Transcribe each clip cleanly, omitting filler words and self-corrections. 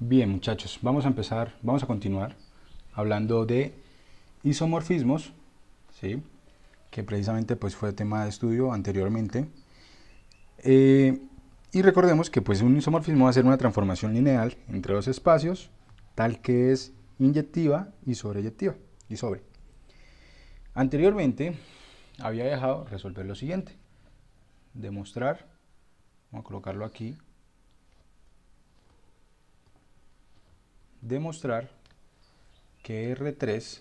Bien, muchachos, vamos a continuar hablando de isomorfismos, ¿sí? Que precisamente pues fue tema de estudio anteriormente. Eh, y recordemos que pues un isomorfismo va a ser una transformación lineal entre dos espacios, tal que es inyectiva y sobreyectiva. Y sobre. Anteriormente había dejado resolver lo siguiente: demostrar, vamos a colocarlo aquí, demostrar que R3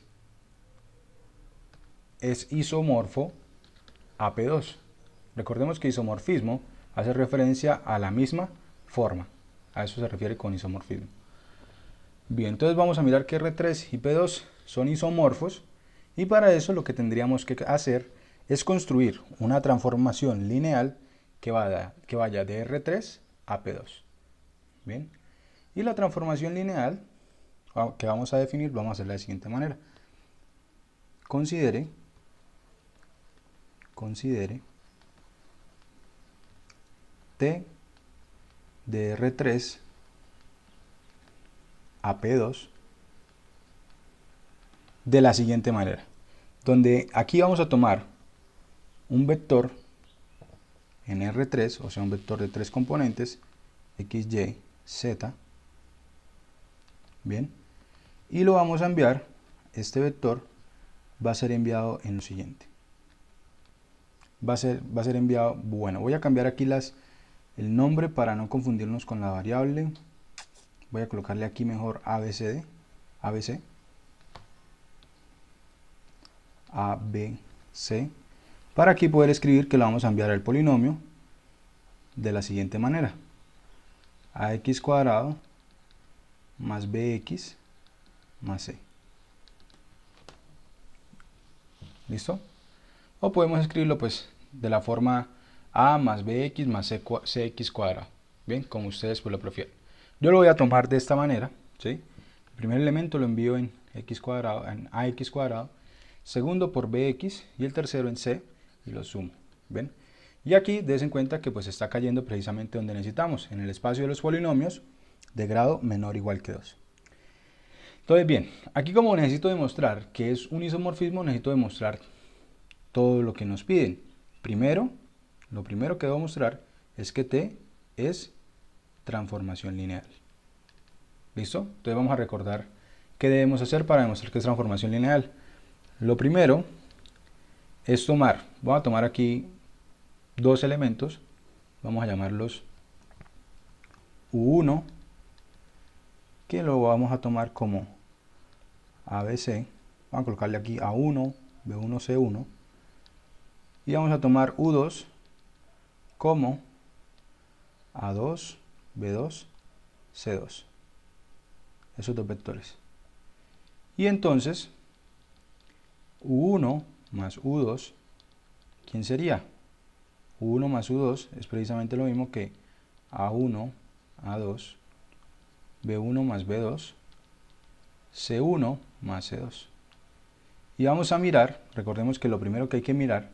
es isomorfo a P2. Recordemos que isomorfismo hace referencia a la misma forma. A eso se refiere con isomorfismo. Bien, entonces vamos a mirar que R3 y P2 son isomorfos, y para eso lo que tendríamos que hacer es construir una transformación lineal que vaya de R3 a P2. Bien, y la transformación lineal que vamos a definir vamos a hacerla de la siguiente manera. Considere T de R3 a P2 de la siguiente manera, donde aquí vamos a tomar un vector en R3, o sea un vector de tres componentes, x, y, z, bien, y lo vamos a enviar, este vector va a ser enviado en lo siguiente, va a ser enviado, bueno, voy a cambiar aquí el nombre para no confundirnos con la variable, voy a colocarle aquí mejor ABCD, ABC, ABC, para aquí poder escribir que lo vamos a enviar al polinomio de la siguiente manera: ax cuadrado más bx más c. ¿Listo? O podemos escribirlo pues de la forma a más bx más cx cuadrado. Bien, como ustedes pues lo prefieren. Yo lo voy a tomar de esta manera, ¿sí? El primer elemento lo envío en x cuadrado, en ax cuadrado, segundo por bx y el tercero en c, y lo sumo. ¿Ven? Y aquí des en cuenta que pues está cayendo precisamente donde necesitamos, en el espacio de los polinomios de grado menor o igual que 2. Entonces bien, aquí como necesito demostrar que es un isomorfismo, necesito demostrar todo lo que nos piden. Lo primero que debo mostrar es que T es transformación lineal. ¿Listo? Entonces vamos a recordar qué debemos hacer para demostrar que es transformación lineal. Lo primero es voy a tomar aquí dos elementos, vamos a llamarlos U1, que lo vamos a tomar como ABC, vamos a colocarle aquí A1, B1, C1, y vamos a tomar U2 como A2, B2, C2, esos dos vectores. Y entonces U1 más U2, ¿quién sería? U1 más U2 es precisamente lo mismo que A1, A2, B1 más B2, C1 más C2. Y vamos a mirar, recordemos que lo primero que hay que mirar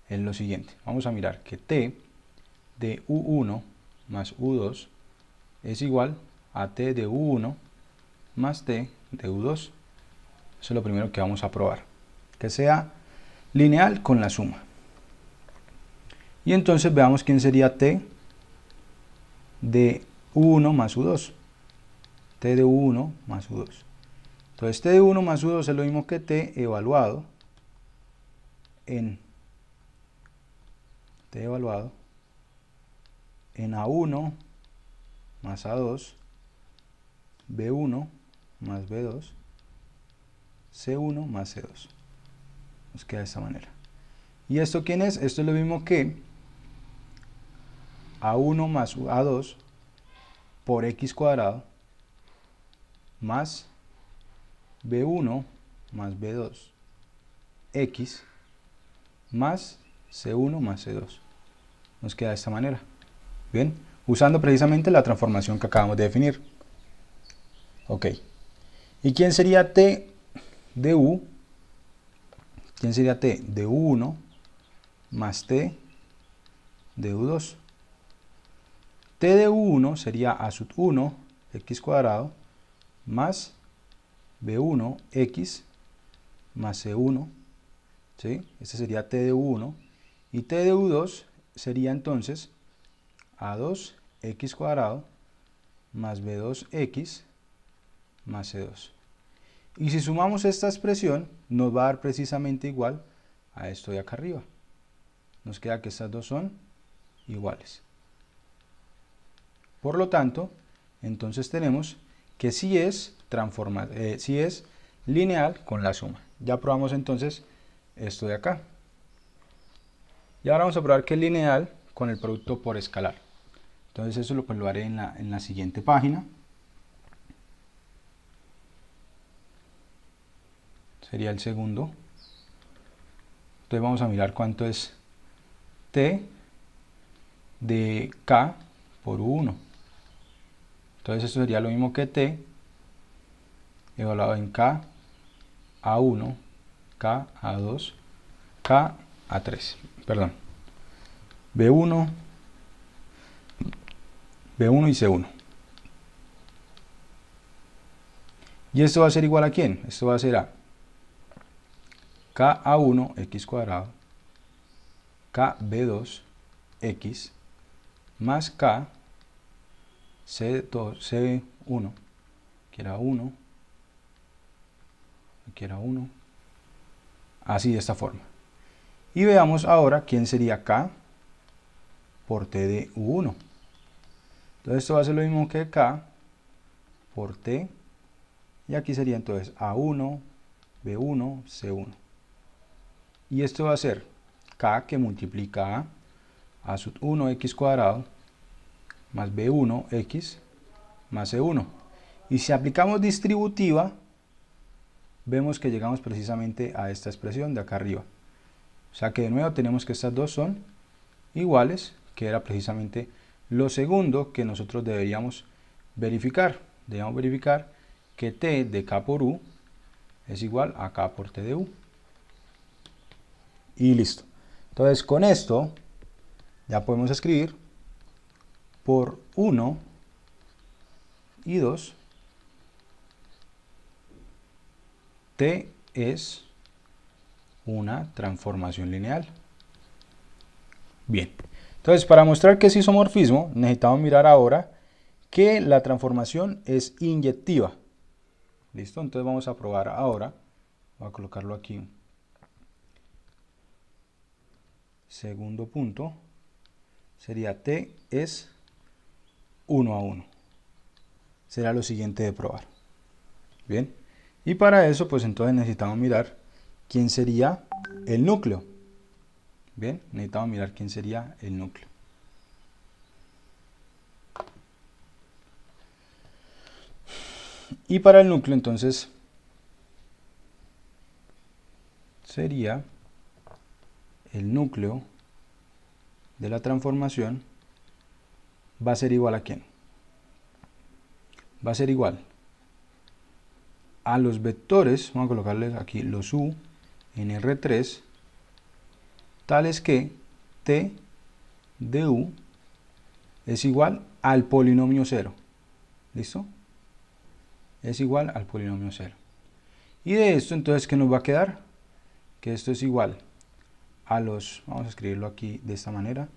es lo siguiente. Vamos a mirar que T de U1 más U2 es igual a T de U1 más T de U2. Eso es lo primero que vamos a probar. Que sea lineal con la suma. Y entonces veamos quién sería T de U1 más U2. T de U1 más U2. Entonces T de 1 más U2 es lo mismo que T evaluado en A1 más A2, B1 más B2, C1 más C2. Nos queda de esta manera. ¿Y esto quién es? Esto es lo mismo que A1 más A2 por x cuadrado más B1 más B2 x más C1 más C2. Nos queda de esta manera. Bien, usando precisamente la transformación que acabamos de definir. Ok. ¿Y quién sería T de U? ¿Quién sería T de U1 más T de U2? T de U1 sería A sub 1 x cuadrado más b1x más c1, ¿sí? Este sería t de u1 y t de u2 sería entonces a2x cuadrado más b2x más c2. Y si sumamos esta expresión, nos va a dar precisamente igual a esto de acá arriba. Nos queda que estas dos son iguales. Por lo tanto, entonces tenemos que sí es lineal con la suma. Ya probamos entonces esto de acá. Y ahora vamos a probar que es lineal con el producto por escalar. Entonces eso lo haré en la siguiente página. Sería el segundo. Entonces vamos a mirar cuánto es t de k por u1. Entonces esto sería lo mismo que t evaluado en k a1, k a2, k a3. Perdón. B1 y C1. ¿Y esto va a ser igual a quién? Esto va a ser a K1 x cuadrado, KB2 x más K C1, que era 1, aquí era 1, así de esta forma. Y veamos ahora quién sería K por T de U1. Entonces esto va a ser lo mismo que K por T, y aquí sería entonces A1, B1, C1. Y esto va a ser K que multiplica a sub 1x cuadrado más B1x más C1. Y si aplicamos distributiva, vemos que llegamos precisamente a esta expresión de acá arriba. O sea que de nuevo tenemos que estas dos son iguales, que era precisamente lo segundo que nosotros deberíamos verificar. Debemos verificar que T de K por U es igual a K por T de U. Y listo. Entonces con esto ya podemos escribir por 1 y 2 T es una transformación lineal. Bien, entonces para mostrar que es isomorfismo necesitamos mirar ahora que la transformación es inyectiva. ¿Listo? Entonces vamos a probar ahora. Voy a colocarlo aquí. Segundo punto sería T es 1 a 1. Será lo siguiente de probar. Bien, y para eso pues entonces necesitamos mirar quién sería el núcleo. Bien, necesitamos mirar quién sería el núcleo. Y para el núcleo entonces sería el núcleo de la transformación va a ser igual a quién. Va a ser igual a los vectores, vamos a colocarles aquí los u en R3, tales que T de u es igual al polinomio 0. ¿Listo? Es igual al polinomio 0. Y de esto entonces, ¿qué nos va a quedar? Que esto es igual a los, vamos a escribirlo aquí de esta manera,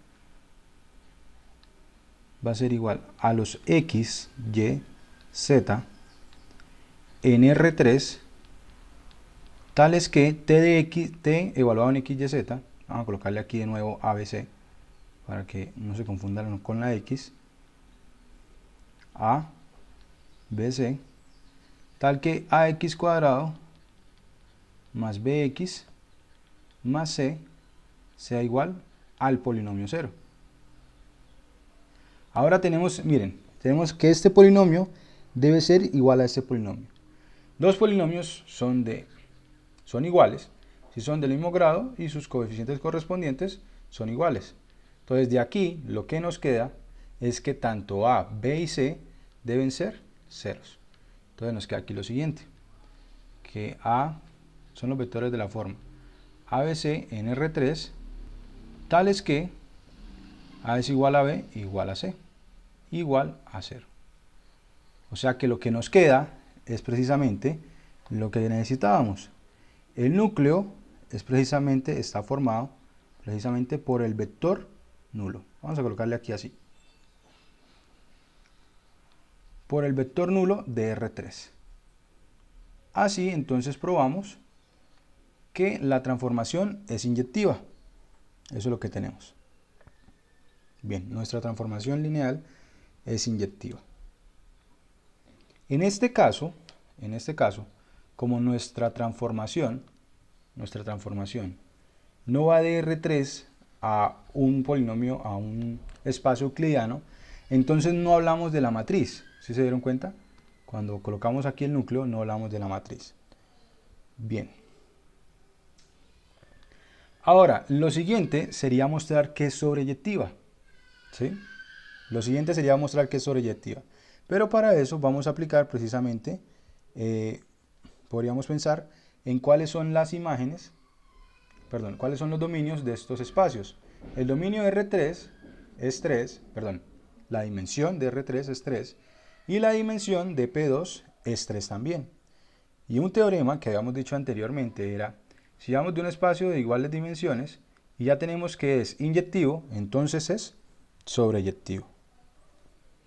va a ser igual a los x, y, z en R3, tales que t de x, t evaluado en x, y, z, vamos a colocarle aquí de nuevo ABC, para que no se confundan con la x, a, b, c, tal que ax cuadrado más bx más c sea igual al polinomio 0. Ahora tenemos, miren, tenemos que este polinomio debe ser igual a este polinomio. Dos polinomios son iguales si son del mismo grado y sus coeficientes correspondientes son iguales. Entonces de aquí lo que nos queda es que tanto a, b y c deben ser ceros. Entonces nos queda aquí lo siguiente, que a son los vectores de la forma ABC en R3, tales que a es igual a b igual a c, igual a 0. O sea que lo que nos queda es precisamente lo que necesitábamos. El núcleo está formado precisamente por el vector nulo. Vamos a colocarle aquí así. Por el vector nulo de R3. Así entonces probamos que la transformación es inyectiva. Eso es lo que tenemos. Bien, nuestra transformación lineal es inyectiva. En este caso, como nuestra transformación no va de R3 a un polinomio, a un espacio euclidiano, entonces no hablamos de la matriz. ¿Sí se dieron cuenta? Cuando colocamos aquí el núcleo no hablamos de la matriz. Bien. Ahora, lo siguiente sería mostrar que es sobreyectiva. ¿Sí? Lo siguiente sería mostrar que es sobreyectiva. Pero para eso vamos a aplicar precisamente, podríamos pensar en cuáles son las imágenes, cuáles son los dominios de estos espacios. El dominio de R3 es 3, la dimensión de R3 es 3 y la dimensión de P2 es 3 también. Y un teorema que habíamos dicho anteriormente era, si vamos de un espacio de iguales dimensiones y ya tenemos que es inyectivo, entonces es sobreyectivo.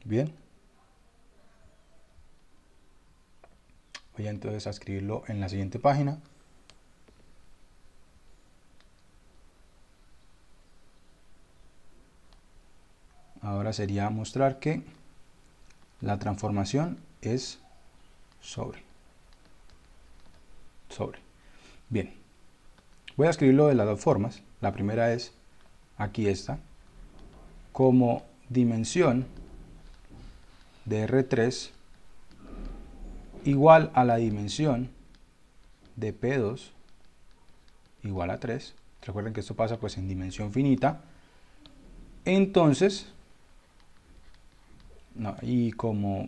Bien. Voy entonces a escribirlo en la siguiente página. Ahora sería mostrar que la transformación es sobre. Bien. Voy a escribirlo de las dos formas. La primera es, aquí está, como dimensión de R3 igual a la dimensión de P2 igual a 3. Recuerden que esto pasa pues en dimensión finita. Entonces, vamos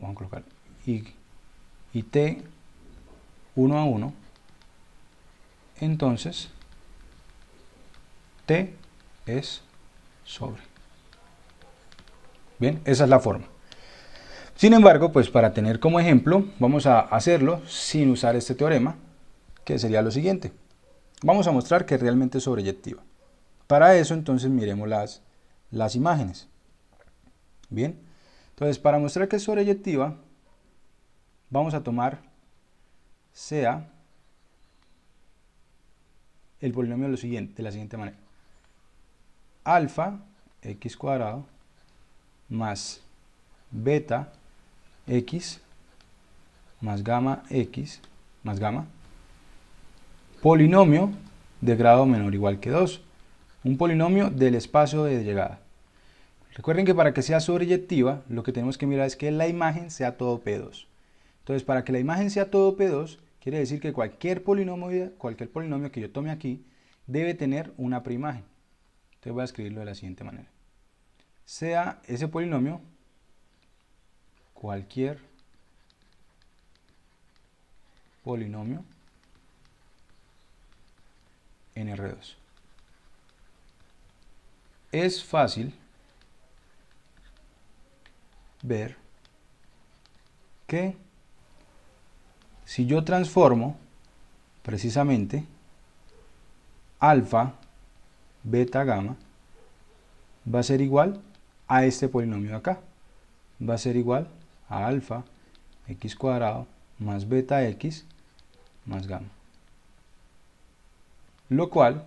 a colocar, y T 1 a 1, entonces T es sobre. Bien, esa es la forma. Sin embargo, pues para tener como ejemplo, vamos a hacerlo sin usar este teorema, que sería lo siguiente. Vamos a mostrar que realmente es sobreyectiva. Para eso, entonces, miremos las imágenes. Bien, entonces para mostrar que es sobreyectiva, vamos a tomar sea el polinomio de la siguiente manera. Alfa x cuadrado más beta x más gamma x más gamma, polinomio de grado menor o igual que 2, un polinomio del espacio de llegada. Recuerden que para que sea sobreyectiva, lo que tenemos que mirar es que la imagen sea todo P2. Entonces, para que la imagen sea todo P2, quiere decir que cualquier polinomio que yo tome aquí debe tener una preimagen. Entonces voy a escribirlo de la siguiente manera. Sea ese polinomio cualquier polinomio en R2. Es fácil ver que si yo transformo precisamente alfa, beta, gamma, va a ser igual a este polinomio de acá. Va a ser igual a alfa x cuadrado más beta x más gamma. Lo cual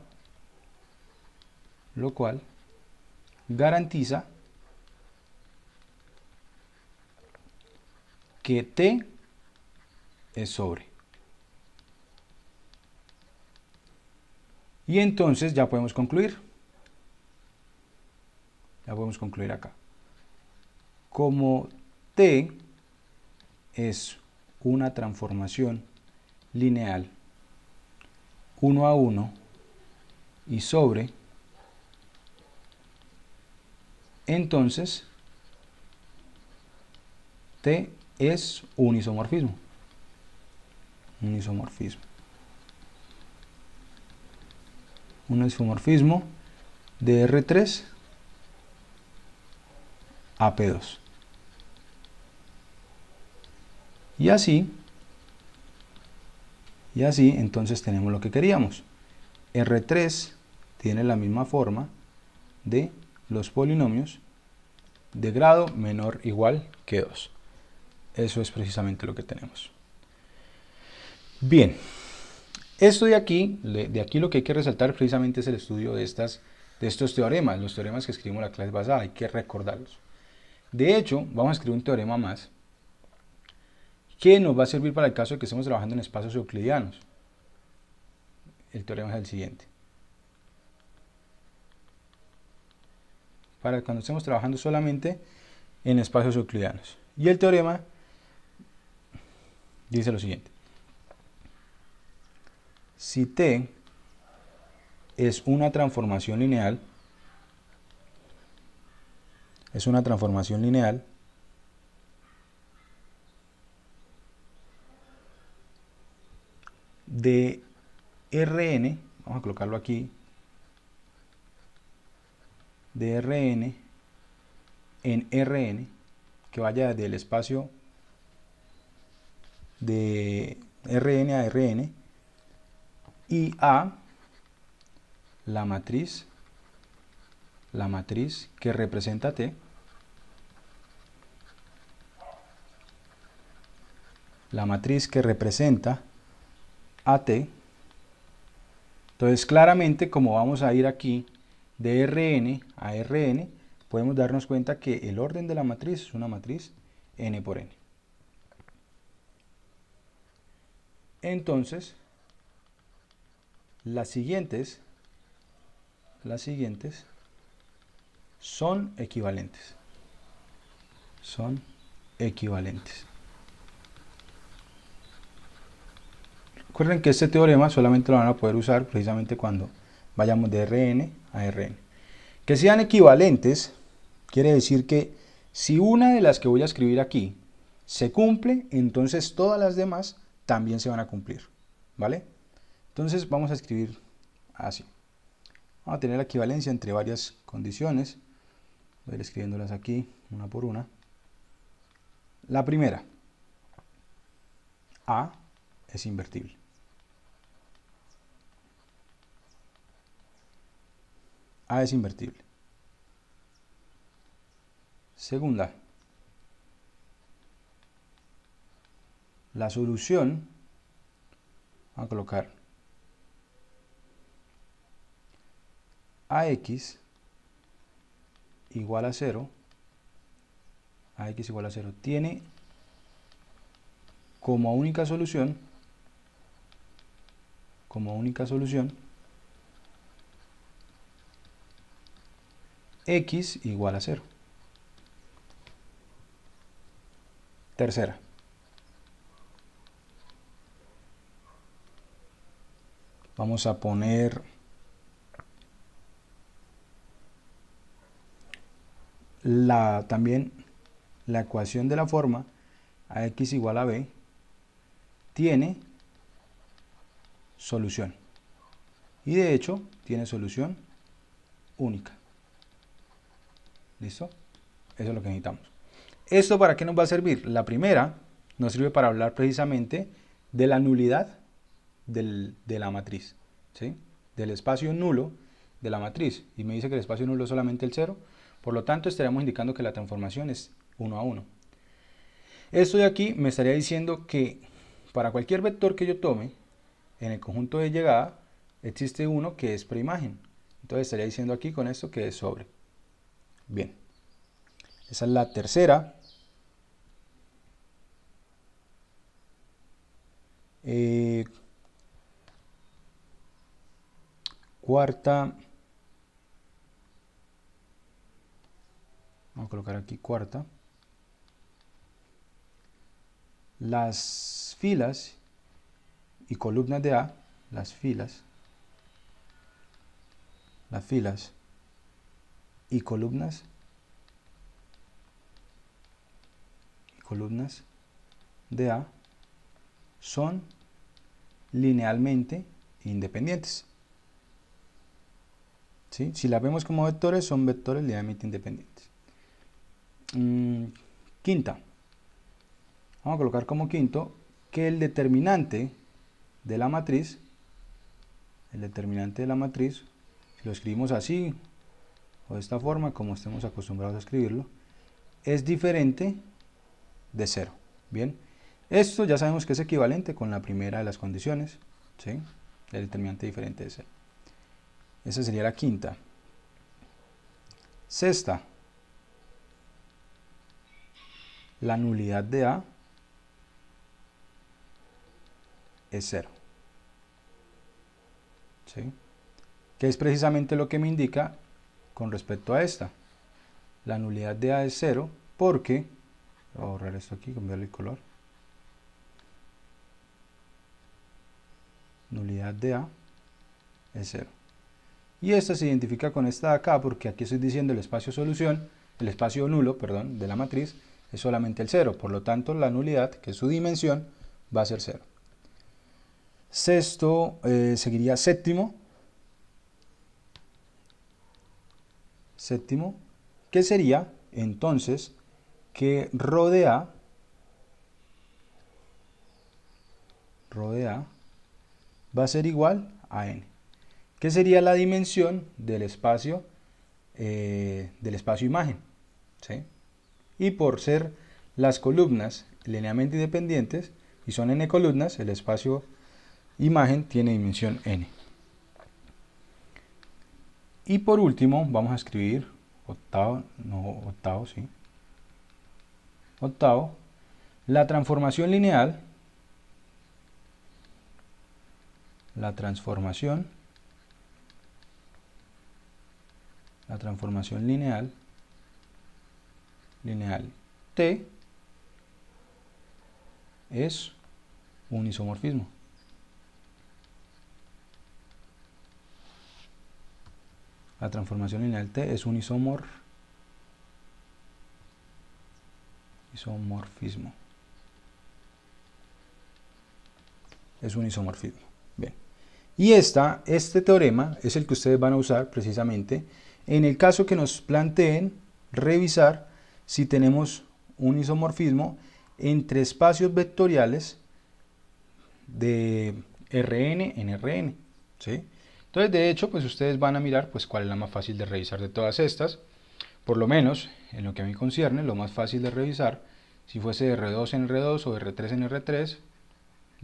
garantiza que T es sobre. Y entonces ya podemos concluir. Ya podemos concluir acá. Como T es una transformación lineal 1 a 1 y sobre, entonces T es un isomorfismo. Un isomorfismo de R3 a P2. Y así, entonces tenemos lo que queríamos. R3 tiene la misma forma de los polinomios de grado menor o igual que 2. Eso es precisamente lo que tenemos. Bien, esto de aquí lo que hay que resaltar precisamente es el estudio de estos teoremas, los teoremas que escribimos en la clase pasada, hay que recordarlos. De hecho, vamos a escribir un teorema más que nos va a servir para el caso de que estemos trabajando en espacios euclidianos. El teorema es el siguiente. Para cuando estemos trabajando solamente en espacios euclidianos. Y el teorema dice lo siguiente. Si T es una transformación lineal, de Rn, vamos a colocarlo aquí, de Rn en Rn, que vaya desde el espacio de Rn a Rn, y A, la matriz que representa T, la matriz que representa a T. Entonces claramente, como vamos a ir aquí de Rn a Rn, podemos darnos cuenta que el orden de la matriz es una matriz n por n. Entonces, las siguientes son equivalentes. Recuerden que este teorema solamente lo van a poder usar precisamente cuando vayamos de Rn a Rn. Que sean equivalentes quiere decir que si una de las que voy a escribir aquí se cumple, entonces todas las demás también se van a cumplir, ¿vale? Entonces vamos a escribir así. Vamos a tener la equivalencia entre varias condiciones. Voy a ir escribiéndolas aquí, una por una. La primera, A es invertible. A es invertible. Segunda, la solución, vamos a colocar AX igual a 0, AX igual a 0, tiene como única solución X igual a 0. Tercera, vamos a poner también la ecuación de la forma AX igual a B tiene solución. Y de hecho, tiene solución única. ¿Listo? Eso es lo que necesitamos. ¿Esto para qué nos va a servir? La primera nos sirve para hablar precisamente de la nulidad de la matriz, ¿sí? Del espacio nulo de la matriz. Y me dice que el espacio nulo es solamente el 0. Por lo tanto, estaremos indicando que la transformación es 1 a 1. Esto de aquí me estaría diciendo que para cualquier vector que yo tome, en el conjunto de llegada, existe uno que es preimagen. Entonces estaría diciendo aquí con esto que es sobre. Bien. Esa es la tercera. Cuarta. Vamos a colocar aquí cuarta. Las filas y columnas de A, las filas y columnas de A son linealmente independientes. ¿Sí? Si las vemos como vectores, son vectores linealmente independientes. Quinta, Vamos a colocar como quinto que el determinante de la matriz, si lo escribimos así o de esta forma, como estemos acostumbrados a escribirlo, es diferente de 0. Bien, esto ya sabemos que es equivalente con la primera de las condiciones, ¿sí? El determinante diferente de 0. Esa sería la quinta. Sexta, la nulidad de A es 0. ¿Sí? Que es precisamente lo que me indica con respecto a esta. La nulidad de A es 0 porque, voy a borrar esto aquí, cambiarle el color. Nulidad de A es 0. Y esta se identifica con esta de acá porque aquí estoy diciendo el espacio solución, el espacio nulo, perdón, de la matriz es solamente el 0. Por lo tanto, la nulidad, que es su dimensión, va a ser 0. Sexto, seguiría séptimo. Séptimo, que sería entonces que ρ de A va a ser igual a n, que sería la dimensión del espacio imagen, ¿sí? Y por ser las columnas linealmente independientes y son n columnas, el espacio imagen tiene dimensión n. Y por último vamos a escribir octavo, la transformación lineal, lineal T es un isomorfismo. La transformación lineal T es un isomorfismo. Es un isomorfismo. Bien. Y este teorema es el que ustedes van a usar precisamente en el caso que nos planteen revisar si tenemos un isomorfismo entre espacios vectoriales de Rn en Rn, ¿sí? Entonces, de hecho, pues ustedes van a mirar pues cuál es la más fácil de revisar de todas estas. Por lo menos, en lo que a mí concierne, lo más fácil de revisar, si fuese R2 en R2 o R3 en R3,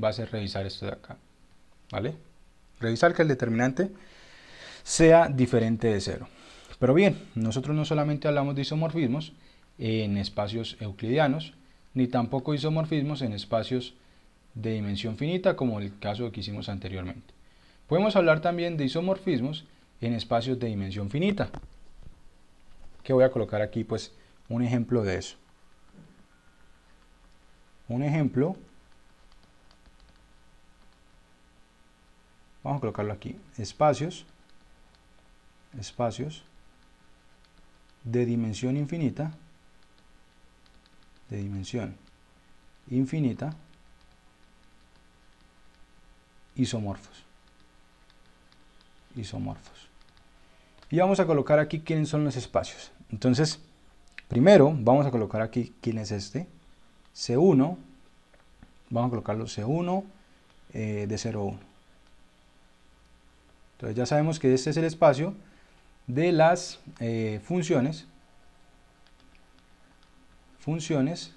va a ser revisar esto de acá, ¿vale? Revisar que el determinante sea diferente de 0. Pero bien, nosotros no solamente hablamos de isomorfismos en espacios euclidianos, ni tampoco isomorfismos en espacios de dimensión finita, como el caso que hicimos anteriormente. Podemos hablar también de isomorfismos en espacios de dimensión finita, que voy a colocar aquí pues un ejemplo de eso. Un ejemplo, vamos a colocarlo aquí, espacios de dimensión infinita, isomorfos. Y vamos a colocar aquí quiénes son los espacios. Entonces, primero vamos a colocar aquí quién es este, C1, vamos a colocarlo C1 de 0, 1. Entonces ya sabemos que este es el espacio de las funciones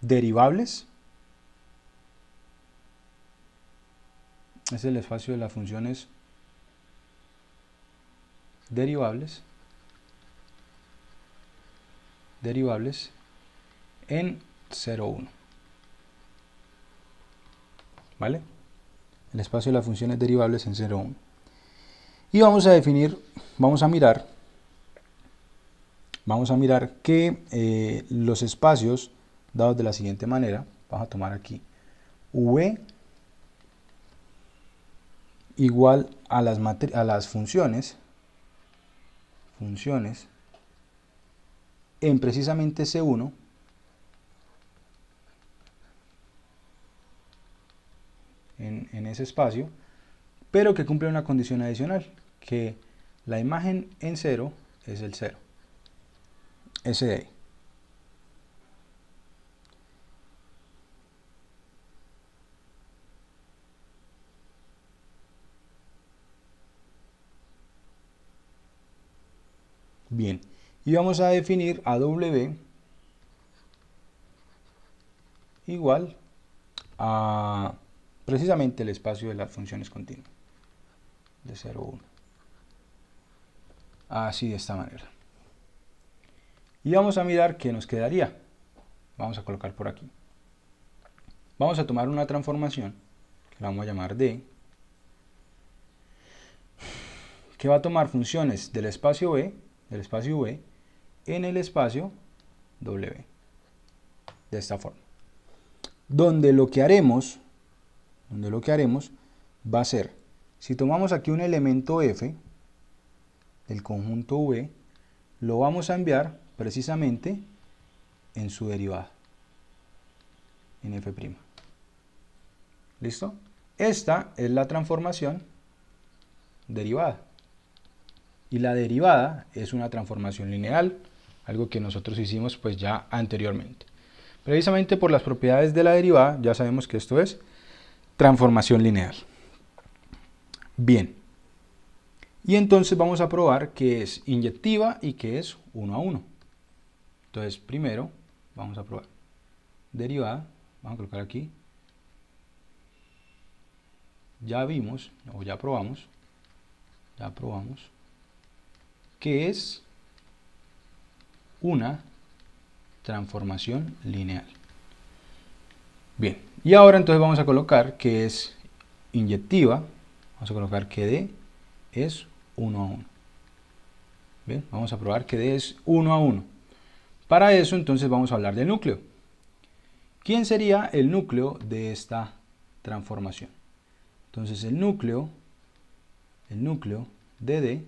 derivables. Es el espacio de las funciones derivables en 0, 1. ¿Vale? El espacio de las funciones derivables en 0, 1. Y vamos a mirar que los espacios dados de la siguiente manera, vamos a tomar aquí V igual a las funciones en precisamente C1 en ese espacio, pero que cumple una condición adicional, que la imagen en 0 es el 0, ese de ahí. Bien, y vamos a definir a W igual a precisamente el espacio de las funciones continuas, de 0, 1. Así, de esta manera. Y vamos a mirar qué nos quedaría. Vamos a colocar por aquí. Vamos a tomar una transformación, que la vamos a llamar D, que va a tomar funciones del espacio V, en el espacio W. De esta forma. Donde lo que haremos va a ser, si tomamos aquí un elemento F del conjunto V, lo vamos a enviar precisamente en su derivada, en F'. ¿Listo? Esta es la transformación derivada. Y la derivada es una transformación lineal, algo que nosotros hicimos pues ya anteriormente. Precisamente por las propiedades de la derivada, ya sabemos que esto es transformación lineal. Bien. Y entonces vamos a probar que es inyectiva y que es 1 a 1. Entonces, primero vamos a probar derivada. Vamos a colocar aquí. Ya vimos, o ya probamos que es una transformación lineal. Bien, y ahora entonces vamos a colocar que es inyectiva. Vamos a colocar que D es 1 a 1. Bien, vamos a probar que D es 1 a 1. Para eso entonces vamos a hablar del núcleo. ¿Quién sería el núcleo de esta transformación? Entonces el núcleo de D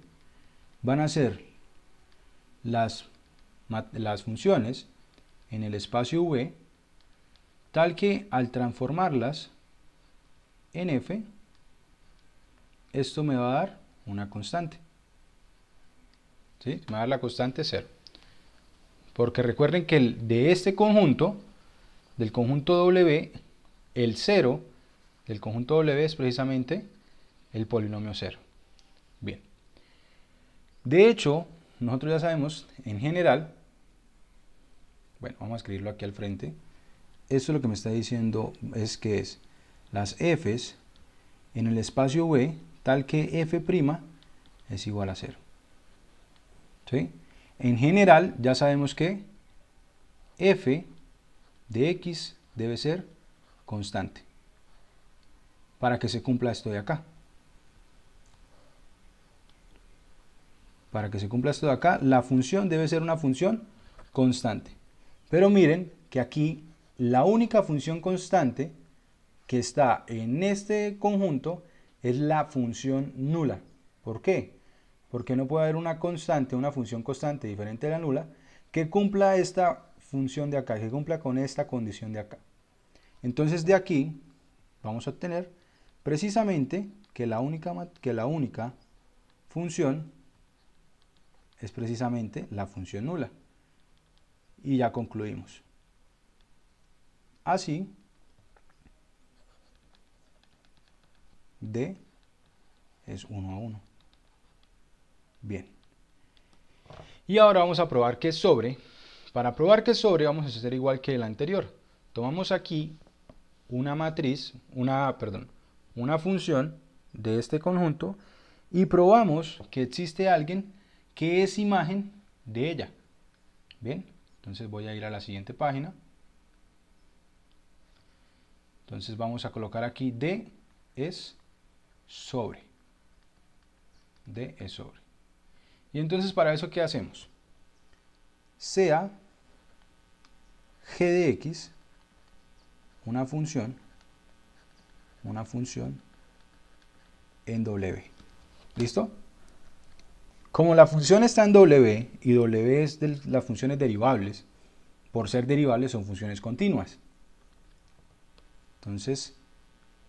van a ser las funciones en el espacio V, tal que al transformarlas en F, esto me va a dar una constante. ¿Sí? Me va a dar la constante 0. Porque recuerden que de este conjunto, del conjunto W, el 0 del conjunto W es precisamente el polinomio 0. Bien. De hecho, nosotros ya sabemos, en general, bueno, vamos a escribirlo aquí al frente. Esto lo que me está diciendo es que es las f's en el espacio V, tal que f' es igual a 0. ¿Sí? En general, ya sabemos que f de x debe ser constante para que se cumpla esto de acá. Para que se cumpla esto de acá, la función debe ser una función constante. Pero miren que aquí la única función constante que está en este conjunto es la función nula. ¿Por qué? Porque no puede haber una constante, una función constante diferente de la nula, que cumpla esta función de acá, que cumpla con esta condición de acá. Entonces de aquí vamos a obtener precisamente que la única función es precisamente la función nula. Y ya concluimos. Así, D es 1 a 1. Bien. Y ahora vamos a probar que es sobre. Para probar que es sobre vamos a hacer igual que el anterior. Tomamos aquí una matriz, una función de este conjunto y probamos que existe alguien que es imagen de ella. Bien, entonces voy a ir a la siguiente página. Entonces vamos a colocar aquí D es sobre. D es sobre. Y entonces para eso, ¿qué hacemos? Sea g de x una función en W. ¿Listo? Como la función está en W y W es de las funciones derivables, por ser derivables son funciones continuas. Entonces,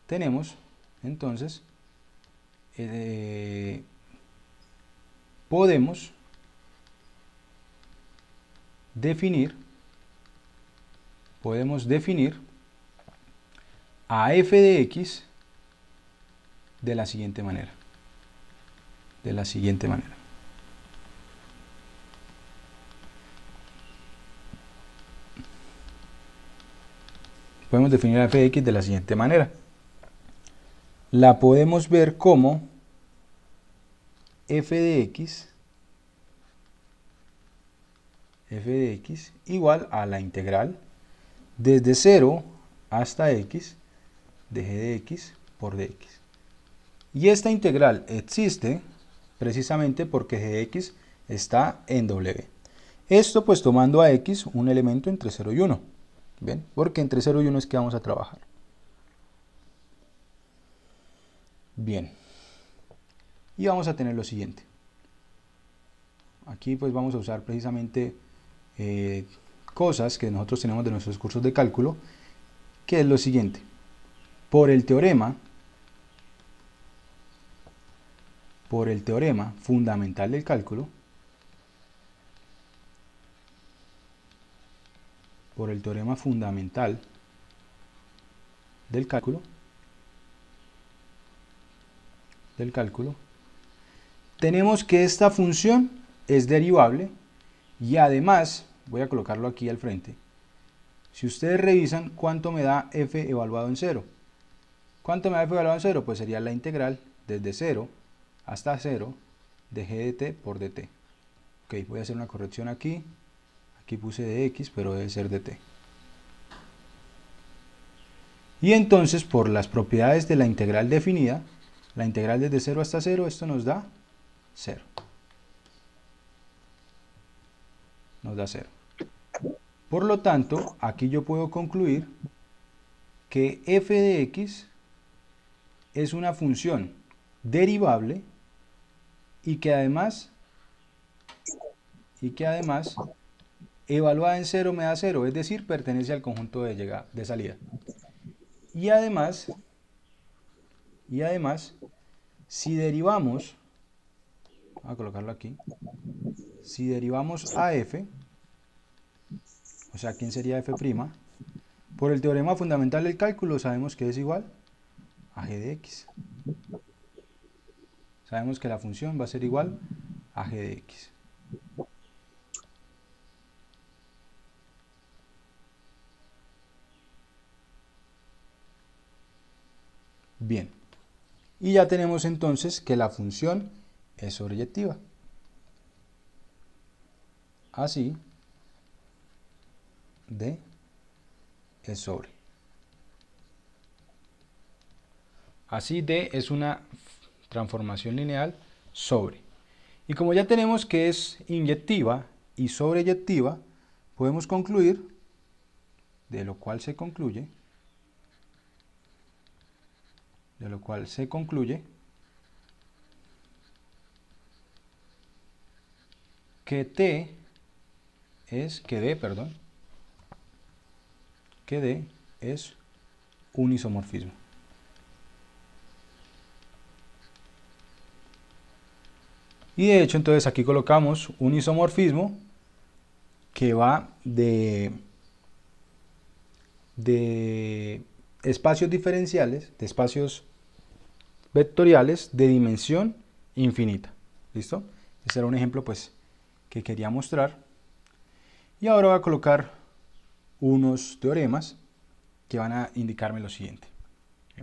tenemos, podemos definir a f de x de la siguiente manera. podemos definir la f de x de la siguiente manera. La podemos ver como f de x igual a la integral desde 0 hasta x de g de x por dx. Y esta integral existe precisamente porque g de x está en w. Esto pues tomando a x un elemento entre 0 y 1. ¿Ven? Porque entre 0 y 1 es que vamos a trabajar. Bien. Y vamos a tener lo siguiente. Aquí pues vamos a usar precisamente cosas que nosotros tenemos de nuestros cursos de cálculo, que es lo siguiente. Por el teorema fundamental del cálculo, tenemos que esta función es derivable y además, voy a colocarlo aquí al frente, si ustedes revisan cuánto me da f evaluado en 0. ¿Cuánto me da f evaluado en 0? Pues sería la integral desde 0 hasta 0 de g de t por dt. Ok, voy a hacer una corrección aquí. Aquí puse de x, pero debe ser de t. Y entonces, por las propiedades de la integral definida, la integral desde 0 hasta 0, esto nos da 0. Nos da 0. Por lo tanto, aquí yo puedo concluir que f de x es una función derivable y que además evaluada en 0 me da 0, es decir, pertenece al conjunto de salida. Y además, si derivamos, voy a colocarlo aquí, si derivamos a f, o sea, ¿quién sería f'? Por el teorema fundamental del cálculo sabemos que es igual a g de x. Sabemos que la función va a ser igual a g de x. Bien. Y ya tenemos entonces que la función es sobreyectiva. Así d es sobre. Así d es una transformación lineal sobre. Y como ya tenemos que es inyectiva y sobreyectiva, podemos concluir, de lo cual se concluye, que d es un isomorfismo. Y de hecho entonces aquí colocamos un isomorfismo que va de espacios diferenciales, de espacios vectoriales de dimensión infinita. ¿Listo? Este era un ejemplo pues que quería mostrar. Y ahora voy a colocar unos teoremas que van a indicarme lo siguiente.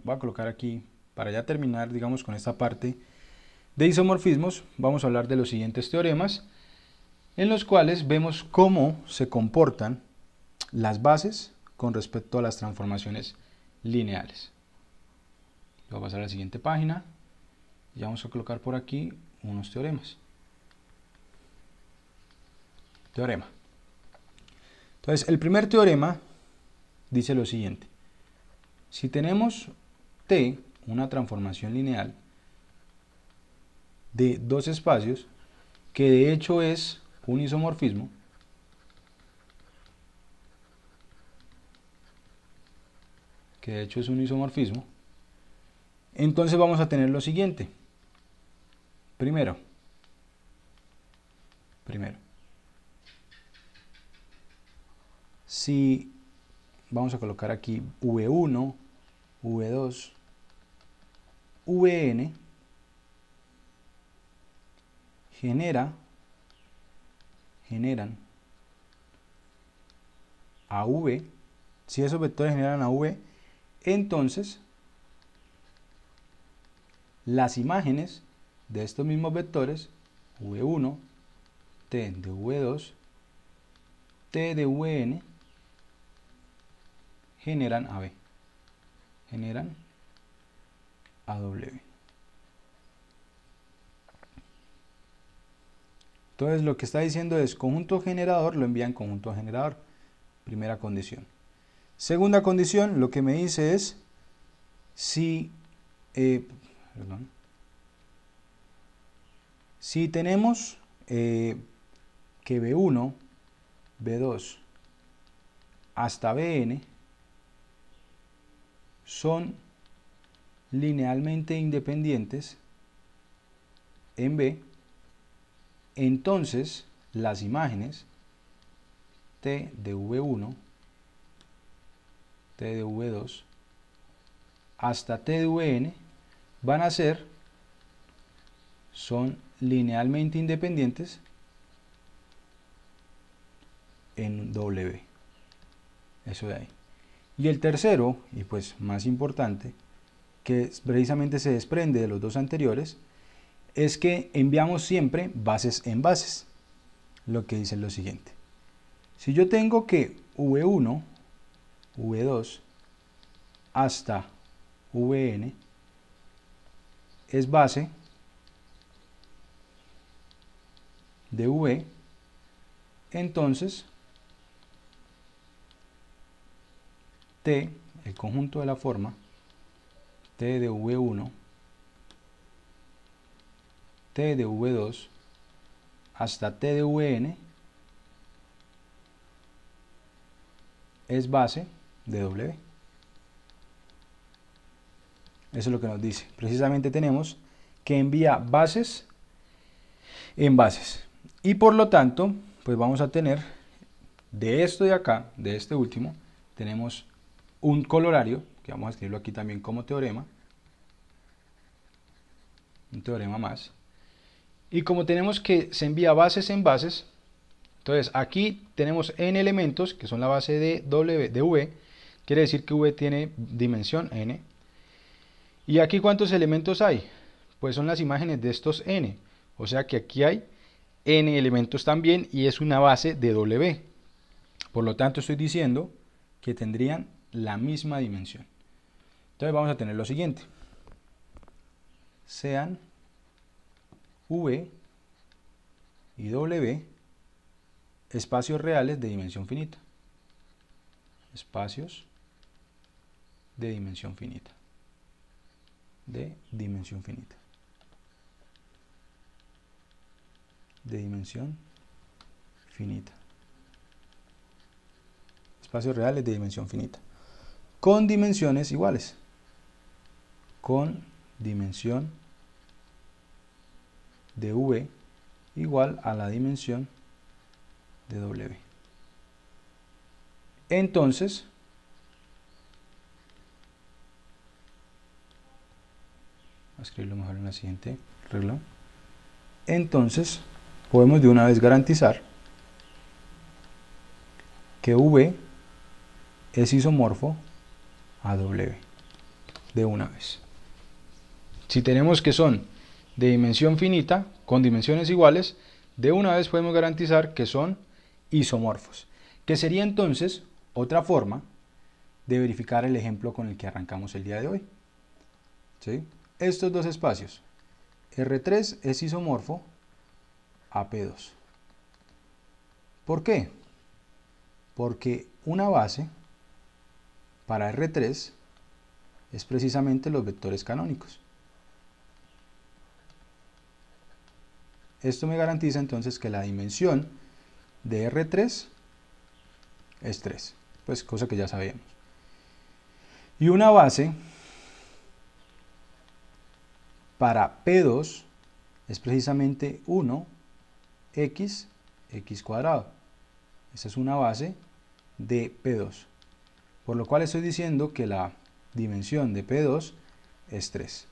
Voy a colocar aquí, para ya terminar, digamos, con esta parte de isomorfismos, vamos a hablar de los siguientes teoremas, en los cuales vemos cómo se comportan las bases con respecto a las transformaciones lineales. Voy a pasar a la siguiente página y vamos a colocar por aquí unos teoremas. Teorema. Entonces, el primer teorema dice lo siguiente. Si tenemos T, una transformación lineal de dos espacios, que de hecho es un isomorfismo, entonces vamos a tener lo siguiente. Primero, si vamos a colocar aquí V1, V2, Vn generan a V Si esos vectores generan a V, entonces las imágenes de estos mismos vectores, V1, T de V2, T de Vn, generan a V, generan a W. Entonces lo que está diciendo es conjunto generador, lo envía en conjunto generador. Primera condición. Segunda condición, lo que me dice es si, si tenemos que B1, B2 hasta Bn son linealmente independientes en B, entonces las imágenes T de V1, T de V2 hasta T de Vn van a ser, son linealmente independientes en W. Eso de ahí. Y el tercero, y pues más importante, que precisamente se desprende de los dos anteriores, es que enviamos siempre bases en bases. Lo que dice es lo siguiente. Si yo tengo que V1, V2 hasta Vn es base de V, entonces T, el conjunto de la forma, T de V1, T de V2 hasta T de Vn es base de W. Eso es lo que nos dice. Precisamente tenemos que envía bases en bases. Y por lo tanto, pues vamos a tener de esto de acá, de este último, tenemos un colorario, que vamos a escribirlo aquí también como teorema, un teorema más. Y como tenemos que se envía bases en bases, entonces aquí tenemos n elementos, que son la base de V, quiere decir que V tiene dimensión n. ¿Y aquí cuántos elementos hay? Pues son las imágenes de estos n, o sea que aquí hay n elementos también y es una base de W. Por lo tanto estoy diciendo que tendrían la misma dimensión. Entonces vamos a tener lo siguiente. Sean V y W espacios reales de dimensión finita. Espacios de dimensión finita. De dimensión finita. De dimensión finita. Espacios reales de dimensión finita. Con dimensiones iguales. Con dimensión de V igual a la dimensión de W. Entonces, voy a escribirlo mejor en la siguiente regla. Entonces, podemos de una vez garantizar que V es isomorfo a W. De una vez. Si tenemos que son de dimensión finita, con dimensiones iguales, de una vez podemos garantizar que son isomorfos. Que sería entonces otra forma de verificar el ejemplo con el que arrancamos el día de hoy. ¿Sí? Estos dos espacios, R3 es isomorfo a P2. ¿Por qué? Porque una base para R3 es precisamente los vectores canónicos. Esto me garantiza entonces que la dimensión de R3 es 3, pues cosa que ya sabíamos. Y una base para P2 es precisamente 1x, x cuadrado. Esa es una base de P2. Por lo cual estoy diciendo que la dimensión de P2 es 3.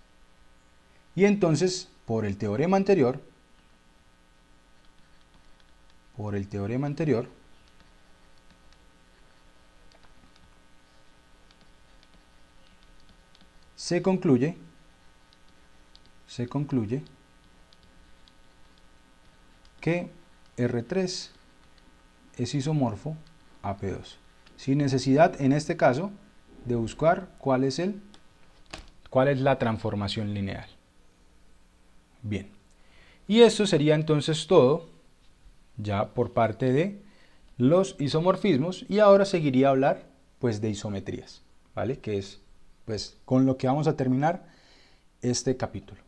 Y entonces, por el teorema anterior, se concluye que R3 es isomorfo a P2, sin necesidad en este caso de buscar cuál es la transformación lineal. Bien, y esto sería entonces todo ya por parte de los isomorfismos, y ahora seguiría a hablar pues de isometrías, ¿vale? Que es pues con lo que vamos a terminar este capítulo.